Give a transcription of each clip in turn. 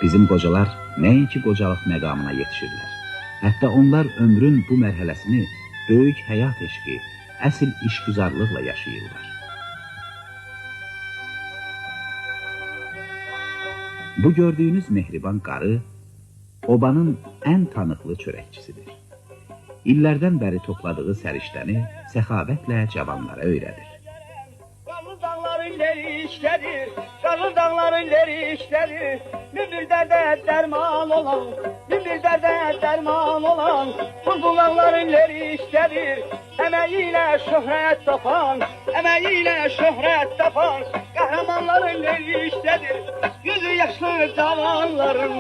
Bizim qocalar nəinki qocalıq məqamına yetişirlər. Hətta onlar ömrün bu mərhələsini böyük həyat eşqi, əsl işgüzarlıqla yaşayırlar. Bu gördüyünüz mehriban qarı, obanın ən tanıqlı çörəkçisidir. İllərdən bəri topladığı səriştəni səxavətlə cavanlara öyrədir. Qarlı dağların leri işlədir, qarlı dağların leri işlədir. Min bir dərdə dərman olan, min bir dərdə dərman olan. Bulbulaqların leri işlədir, əməyi ilə şöhrət tapan, əməyi ilə şöhrət tapan. Qəhrəmanların leri işlədir, yüzü yaşlı cavanların,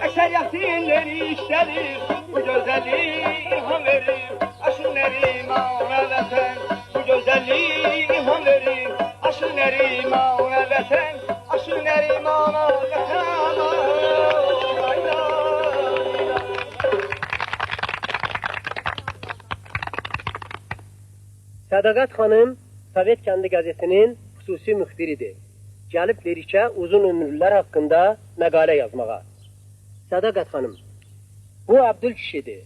əksəriyyətinləri işlədir. Bu gözəlliyi ilham verir, aşın nərimana vətən. Bu gözəlliyi ilham verir, aşın nərimana vətən. Aşın nərimana vətən. Sədaqət xanım Sovet Kəndi qəzetinin xüsusi müxbiridir. Gəlib Lerikə uzun ömürlülər haqqında məqalə yazmağa. Sədaqət xanım, bu Abdül kişidir.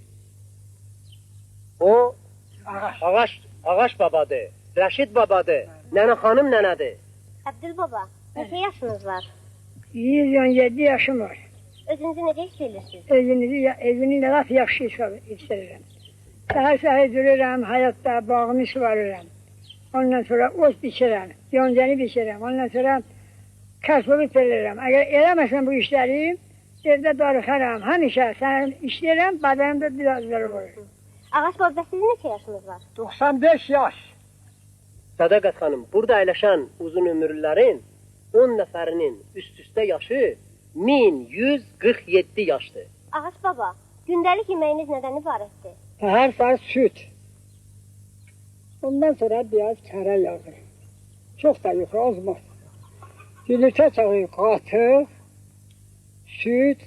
O, Ağaş babadır, Rəşid babadır, Nənə xanım nənədir. Abdül baba, neçə yaşınız var? 117 yaşım var. Özünüzü necə hiss edirsiniz? Özünü laf yaxşı hiss edirəm. Səhər dururam, həyatda bağımı suvarıram. Ondan sonra ot biçirəm, yoncəni biçirəm. Ondan sonra karpulu verirəm. Əgər eləməsəm bu işləri, evdə darıxaram. Həmişə sən işləyirəm, badəmdə birazları olur. Ağaç baba, sizin neçə yaşınız var? 95 yaş. Sədaqət xanım, burada əyləşən uzun ömürlülərin 10 nəfərinin üst-üstə yaşı 1147 yaşdır. Ağaç baba, gündəlik yeməyiniz nədən ibarətdir? Hər saat süt. Ondan sonra biraz kərə yağır. Çox da yox, azmaz. Yumurta çağı, qatıq, süt,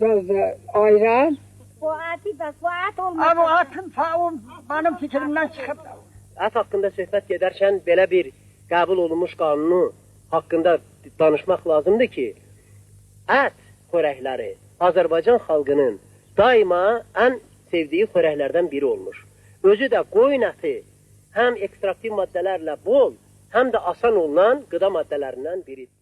biraz da ayran. Bu at olmaz. Bu atın faul benim fikrimdən çıxıb. Ət haqqında söhbət gedərkən belə bir qəbul olunmuş qanunu haqqında danışmaq lazımdır ki, ət xörəkləri Azərbaycan xalqının daima ən sevdiyi xörəklərdən biri olmuş. Özü də qoyun əti həm ekstraktiv maddələrlə bol, həm də asan olunan qıda maddələrindən biridir.